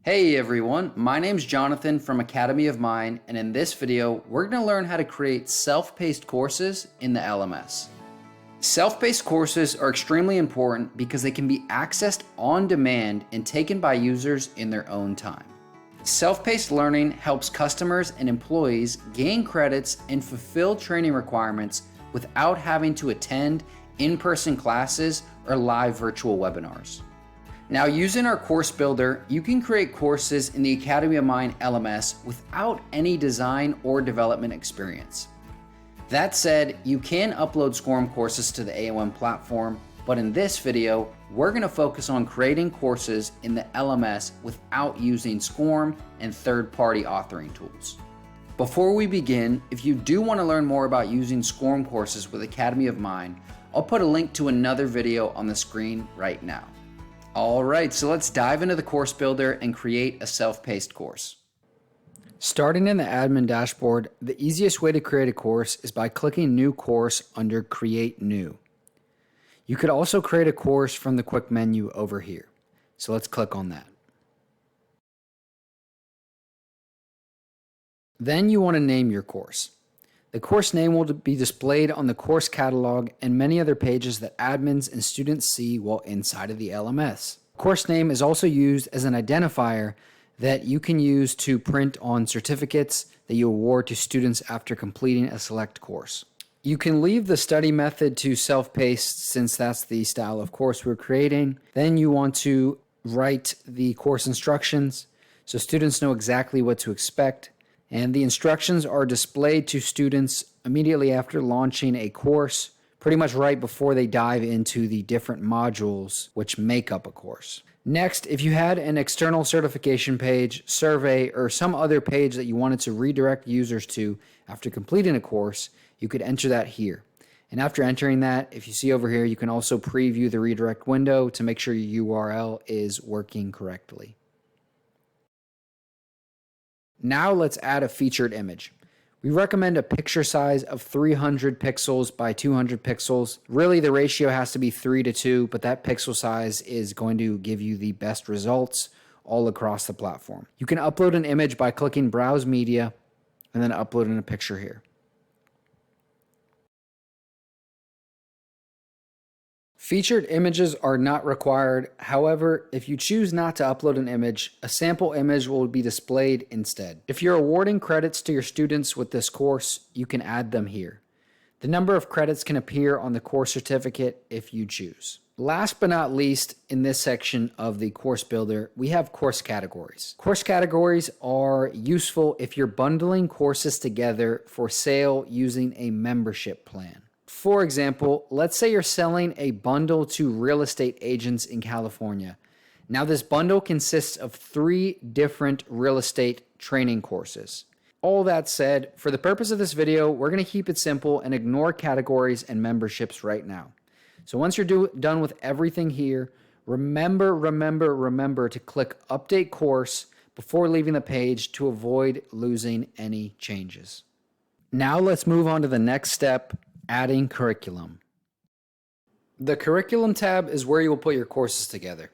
Hey everyone, my name's Jonathan from Academy of Mine, and in this video, we're going to learn how to create self-paced courses in the LMS. Self-paced courses are extremely important because they can be accessed on demand and taken by users in their own time. Self-paced learning helps customers and employees gain credits and fulfill training requirements without having to attend in-person classes or live virtual webinars. Now, using our course builder, you can create courses in the Academy of Mine LMS without any design or development experience. That said, you can upload SCORM courses to the AOM platform, but in this video, we're going to focus on creating courses in the LMS without using SCORM and third-party authoring tools. Before we begin, if you do want to learn more about using SCORM courses with Academy of Mine, I'll put a link to another video on the screen right now. Alright, so let's dive into the course builder and create a self-paced course. Starting in the admin dashboard, the easiest way to create a course is by clicking New Course under Create New. You could also create a course from the quick menu over here. So let's click on that. Then you want to name your course. The course name will be displayed on the course catalog and many other pages that admins and students see while inside of the LMS. Course name is also used as an identifier that you can use to print on certificates that you award to students after completing a select course. You can leave the study method to self-paced since that's the style of course we're creating. Then you want to write the course instructions so students know exactly what to expect. And the instructions are displayed to students immediately after launching a course, pretty much right before they dive into the different modules which make up a course. Next, if you had an external certification page, survey, or some other page that you wanted to redirect users to after completing a course, you could enter that here. And after entering that, if you see over here, you can also preview the redirect window to make sure your URL is working correctly. Now let's add a featured image. We recommend a picture size of 300 pixels by 200 pixels. Really, the ratio has to be 3:2, but that pixel size is going to give you the best results all across the platform. You can upload an image by clicking Browse Media and then uploading a picture here. Featured images are not required. However, if you choose not to upload an image, a sample image will be displayed instead. If you're awarding credits to your students with this course, you can add them here. The number of credits can appear on the course certificate if you choose. Last but not least, in this section of the course builder, we have course categories. Course categories are useful if you're bundling courses together for sale using a membership plan. For example, let's say you're selling a bundle to real estate agents in California. Now, this bundle consists of 3 different real estate training courses. All that said, for the purpose of this video, we're going to keep it simple and ignore categories and memberships right now. So once you're done with everything here, remember to click Update Course before leaving the page to avoid losing any changes. Now let's move on to the next step, adding curriculum. The curriculum tab is where you will put your courses together.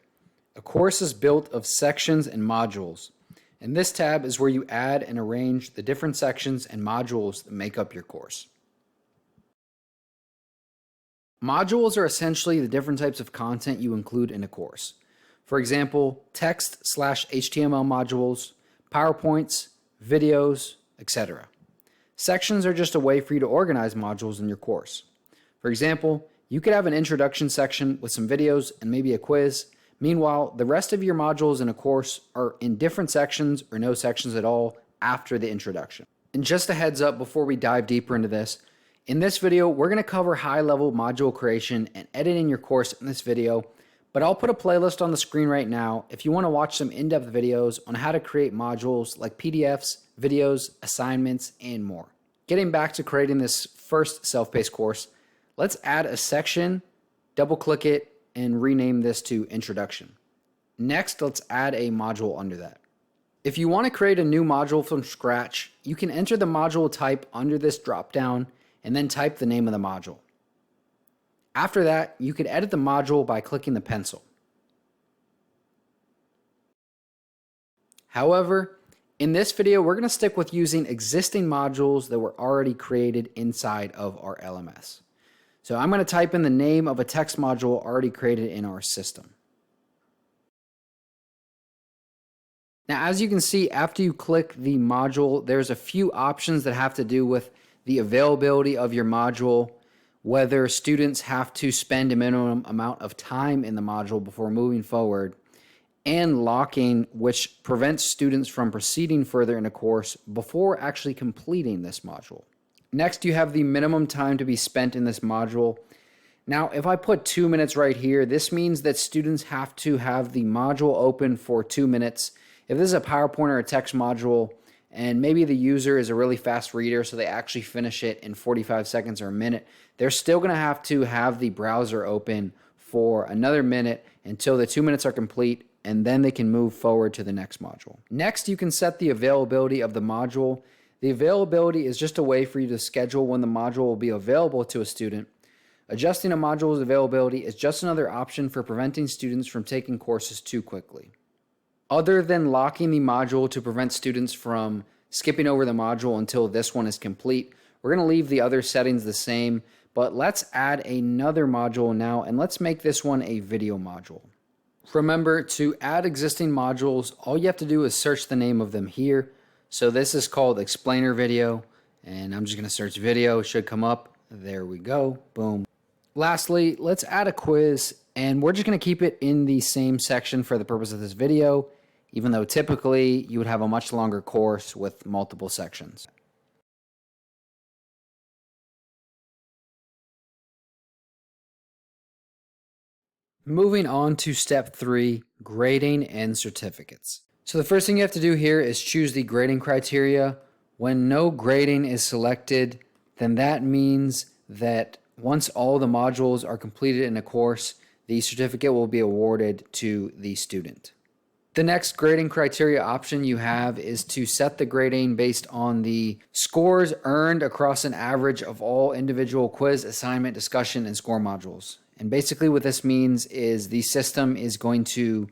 A course is built of sections and modules, and this tab is where you add and arrange the different sections and modules that make up your course. Modules are essentially the different types of content you include in a course. For example, text/HTML modules, PowerPoints, videos, etc. Sections are just a way for you to organize modules in your course. For example, you could have an introduction section with some videos and maybe a quiz. Meanwhile, the rest of your modules in a course are in different sections or no sections at all after the introduction. And just a heads up before we dive deeper into this, in this video, we're going to cover high-level module creation and editing your course in this video, but I'll put a playlist on the screen right now if you want to watch some in-depth videos on how to create modules like PDFs, videos, assignments, and more. Getting back to creating this first self-paced course, let's add a section, double-click it, and rename this to Introduction. Next, let's add a module under that. If you want to create a new module from scratch, you can enter the module type under this drop-down and then type the name of the module. After that, you can edit the module by clicking the pencil. However, in this video, we're going to stick with using existing modules that were already created inside of our LMS. So I'm going to type in the name of a text module already created in our system. Now, as you can see, after you click the module, there's a few options that have to do with the availability of your module, whether students have to spend a minimum amount of time in the module before moving forward, and locking, which prevents students from proceeding further in a course before actually completing this module. Next, you have the minimum time to be spent in this module. Now, if I put 2 minutes right here, this means that students have to have the module open for 2 minutes. If this is a PowerPoint or a text module, and maybe the user is a really fast reader, so they actually finish it in 45 seconds or a minute, they're still going to have the browser open for another minute until the 2 minutes are complete, and then they can move forward to the next module. Next, you can set the availability of the module. The availability is just a way for you to schedule when the module will be available to a student. Adjusting a module's availability is just another option for preventing students from taking courses too quickly. Other than locking the module to prevent students from skipping over the module until this one is complete, we're going to leave the other settings the same, but let's add another module now, and let's make this one a video module. Remember, to add existing modules, all you have to do is search the name of them here. So this is called explainer video, and I'm just going to search video. It should come up. There we go. Boom. Lastly, let's add a quiz, and we're just going to keep it in the same section for the purpose of this video, even though typically you would have a much longer course with multiple sections. Moving on to step 3, grading and certificates. So the first thing you have to do here is choose the grading criteria. When no grading is selected, then that means that once all the modules are completed in a course, the certificate will be awarded to the student. The next grading criteria option you have is to set the grading based on the scores earned across an average of all individual quiz, assignment, discussion, and score modules. And basically what this means is the system is going to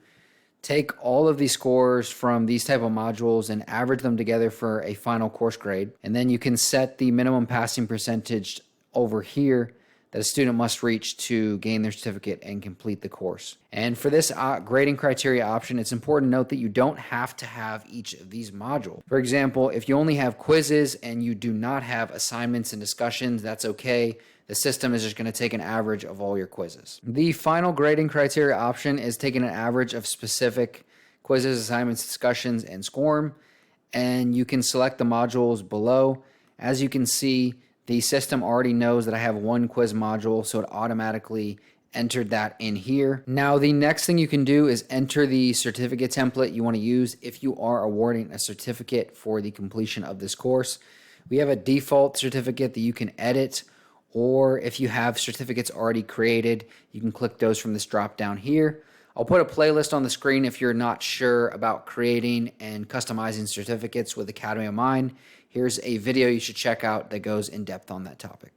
take all of these scores from these type of modules and average them together for a final course grade. And then you can set the minimum passing percentage over here that a student must reach to gain their certificate and complete the course. And for this grading criteria option, it's important to note that you don't have to have each of these modules. For example, if you only have quizzes and you do not have assignments and discussions, that's okay. The system is just going to take an average of all your quizzes. The final grading criteria option is taking an average of specific quizzes, assignments, discussions, and SCORM, and you can select the modules below. As you can see, the system already knows that I have one quiz module, so it automatically entered that in here. Now, the next thing you can do is enter the certificate template you want to use if you are awarding a certificate for the completion of this course. We have a default certificate that you can edit, or if you have certificates already created, you can click those from this drop down here. I'll put a playlist on the screen if you're not sure about creating and customizing certificates with Academy of Mine. Here's a video you should check out that goes in depth on that topic.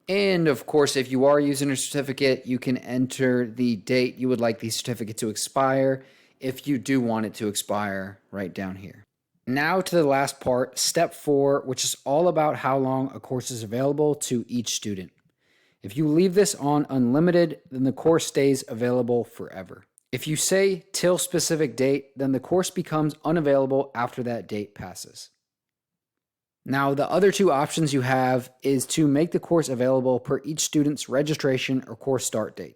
And of course, if you are using a certificate, you can enter the date you would like the certificate to expire if you do want it to expire right down here. Now to the last part, step 4, which is all about how long a course is available to each student. If you leave this on unlimited, then the course stays available forever. If you say till specific date, then the course becomes unavailable after that date passes. Now, the other two options you have is to make the course available per each student's registration or course start date.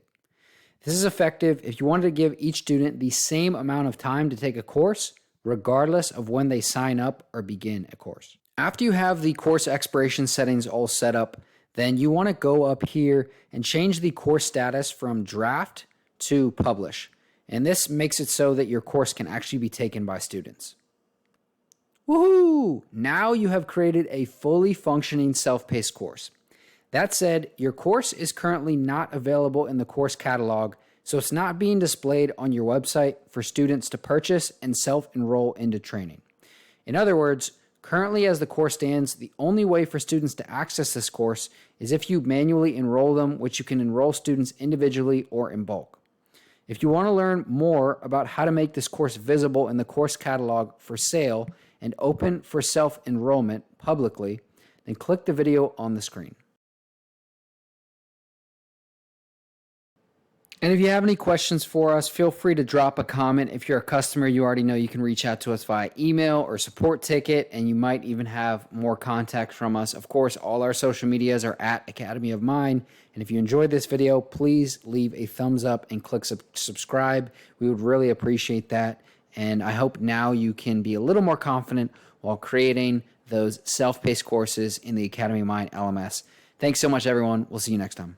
This is effective if you wanted to give each student the same amount of time to take a course, regardless of when they sign up or begin a course. After you have the course expiration settings all set up, then you want to go up here and change the course status from draft to publish. And this makes it so that your course can actually be taken by students. Woohoo! Now you have created a fully functioning self-paced course. That said, your course is currently not available in the course catalog, so it's not being displayed on your website for students to purchase and self-enroll into training. In other words, currently as the course stands, the only way for students to access this course is if you manually enroll them, which you can enroll students individually or in bulk. If you want to learn more about how to make this course visible in the course catalog for sale and open for self-enrollment publicly, then click the video on the screen. And if you have any questions for us, feel free to drop a comment. If you're a customer, you already know you can reach out to us via email or support ticket, and you might even have more contact from us. Of course, all our social medias are at Academy of Mine. And if you enjoyed this video, please leave a thumbs up and click subscribe. We would really appreciate that. And I hope now you can be a little more confident while creating those self-paced courses in the Academy of Mine LMS. Thanks so much, everyone. We'll see you next time.